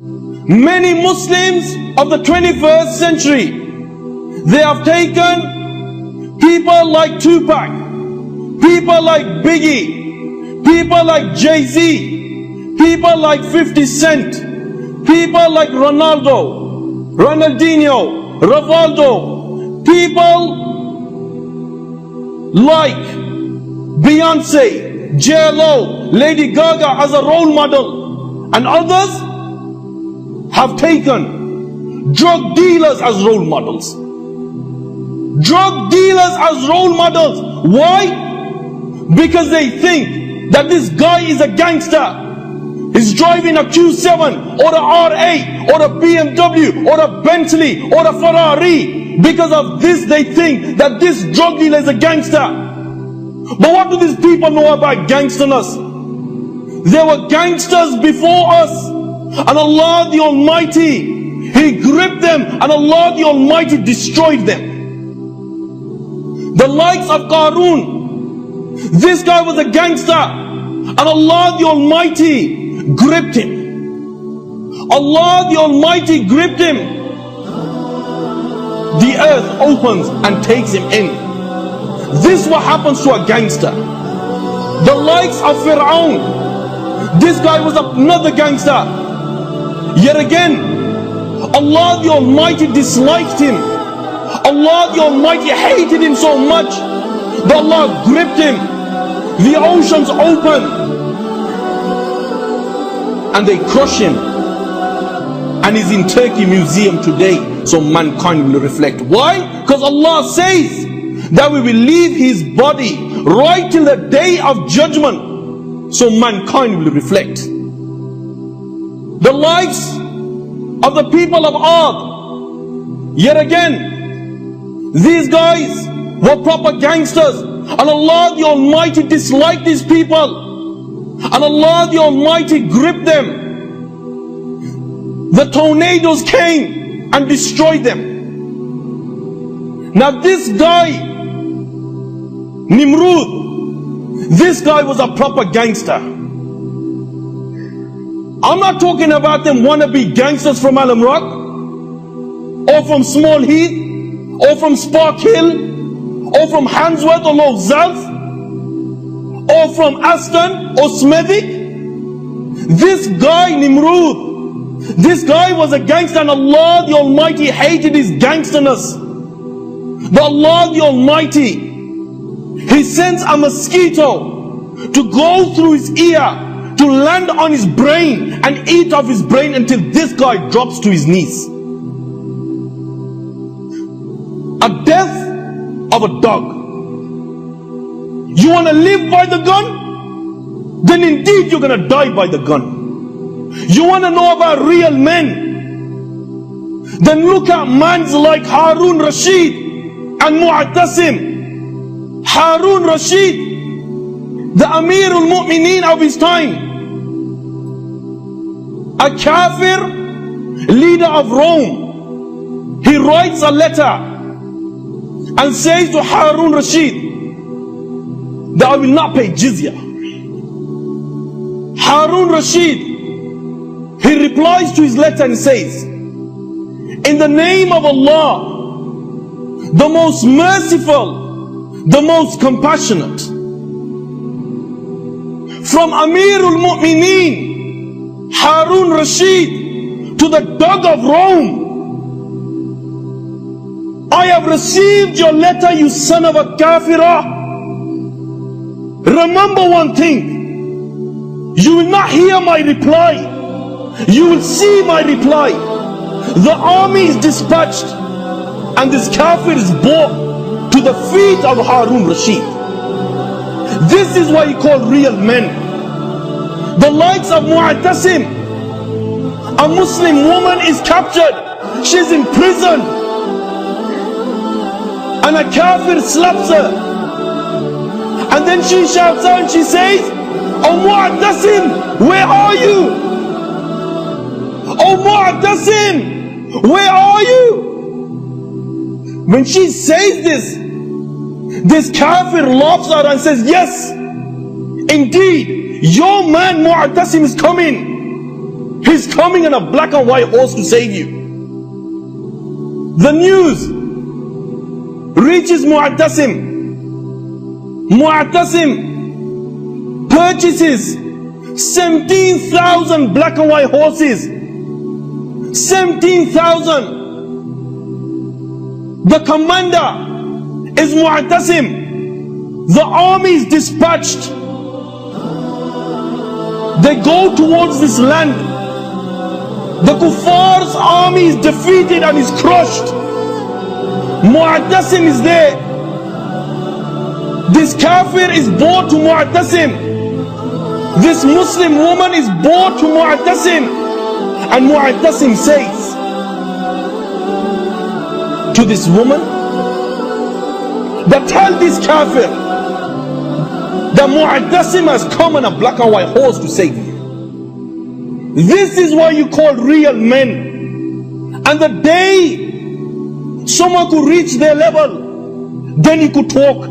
Many Muslims of the 21st century, they have taken people like Tupac, people like Biggie, people like Jay-Z, people like 50 Cent, people like Ronaldo, Ronaldinho, Rivaldo, people like Beyonce, J.Lo, Lady Gaga as a role model, and others have taken drug dealers as role models. Drug dealers as role models. Why? Because they think that this guy is a gangster. He's driving a Q7 or a R8 or a BMW or a Bentley or a Ferrari. Because of this they think that this drug dealer is a gangster. But what do these people know about gangsterness? There were gangsters before us, and Allah the Almighty, He gripped them, and Allah the Almighty destroyed them. The likes of Qarun, this guy was a gangster, and Allah the Almighty gripped him. Allah the Almighty gripped him. The earth opens and takes him in. This is what happens to a gangster. The likes of Fir'aun, this guy was another gangster. Yet again, Allah the Almighty disliked him. Allah the Almighty hated him so much that Allah gripped him. The oceans open and they crush him, and he's in Turkey Museum today, so mankind will reflect. Why? Because Allah says that we will leave his body right till the day of judgment, so mankind will reflect. The likes of the people of Ad, yet again, these guys were proper gangsters, and Allah the Almighty disliked these people, and Allah the Almighty gripped them. The tornadoes came and destroyed them. Now this guy, Nimrud, this guy was a proper gangster. I'm not talking about them wannabe gangsters from Alam Rock, or from Small Heath, or from Spark Hill, or from Handsworth or Low Zalf, or from Aston or Smethwick. This guy Nimrud, this guy was a gangster, and Allah the Almighty hated his gangsterness. But Allah the Almighty, He sends a mosquito to go through his ear, to land on his brain and eat off his brain until this guy drops to his knees. A death of a dog. You want to live by the gun? Then indeed you're going to die by the gun. You want to know about real men? Then look at mans like Harun Rashid and Mu'tasim. Harun Rashid, the Amir al-Mu'mineen of his time, a kafir leader of Rome. He writes a letter and says to Harun Rashid that I will not pay jizya. Harun Rashid, he replies to his letter and says, in the name of Allah, the most merciful, the most compassionate, from Amir al-Mu'mineen Harun Rashid to the dog of Rome, I have received your letter, you son of a kafirah. Remember one thing, you will not hear my reply, you will see my reply. The army is dispatched and this kafir is brought to the feet of Harun Rashid. This is what you call real men. The likes of Mu'tasim, a Muslim woman is captured, she's in prison, and a kafir slaps her, and then she shouts out and she says, oh Mu'tasim, where are you? Oh Mu'tasim, where are you? When she says this kafir laughs at her and says, yes, indeed, your man Mu'tasim is coming. He's coming on a black and white horse to save you. The news reaches Mu'tasim. Mu'tasim purchases 17,000 black and white horses. 17,000. The commander is Mu'tasim. The army is dispatched. They go towards this land. The Kuffar's army is defeated and is crushed. Mu'tasim is there. This kafir is brought to Mu'tasim. This Muslim woman is brought to Mu'tasim. And Mu'tasim says to this woman, that tell this kafir that Mu'tasim has come on a black and white horse to save you. This is why you call real men. And the day someone could reach their level, then you could talk.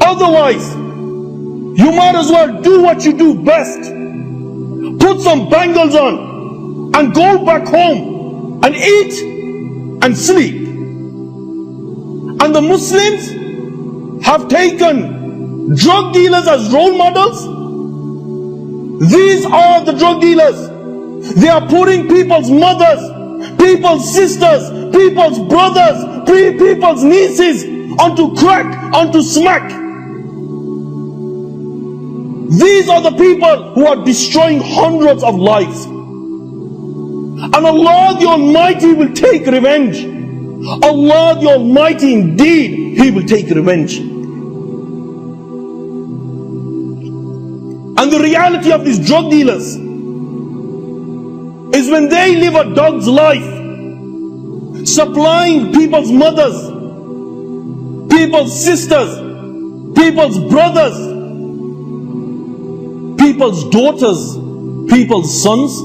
Otherwise, you might as well do what you do best. Put some bangles on and go back home and eat and sleep. And the Muslims have taken drug dealers as role models. These are the drug dealers. They are putting people's mothers, people's sisters, people's brothers, people's nieces onto crack, onto smack. These are the people who are destroying hundreds of lives. And Allah the Almighty will take revenge. Allah the Almighty indeed, He will take revenge. And the reality of these drug dealers is when they live a dog's life, supplying people's mothers, people's sisters, people's brothers, people's daughters, people's sons,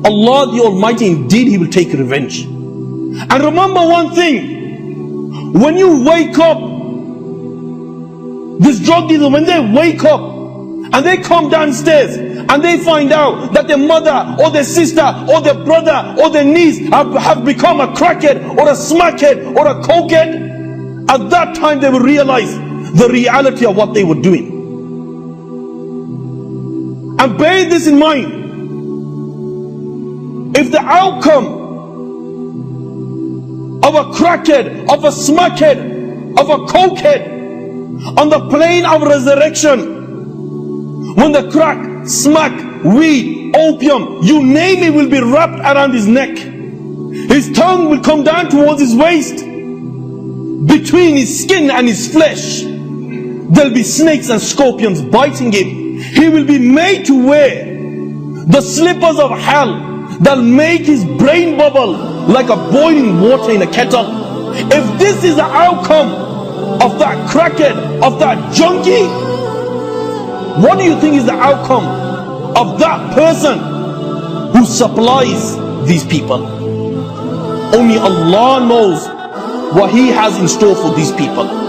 Allah the Almighty indeed, He will take revenge. And remember one thing, when you wake up, this drug dealer, when they wake up and they come downstairs and they find out that their mother or their sister or their brother or their niece have become a crackhead or a smackhead or a cokehead, at that time they will realize the reality of what they were doing. And bear this in mind. If the outcome of a crackhead, of a smackhead, of a cokehead on the plane of resurrection, when the crack, smack, weed, opium, you name it, will be wrapped around his neck, his tongue will come down towards his waist, between his skin and his flesh there'll be snakes and scorpions biting him. He will be made to wear the slippers of hell that'll make his brain bubble like a boiling water in a kettle. If this is the outcome of that crackhead, of that junkie, what do you think is the outcome of that person who supplies these people? Only Allah knows what He has in store for these people.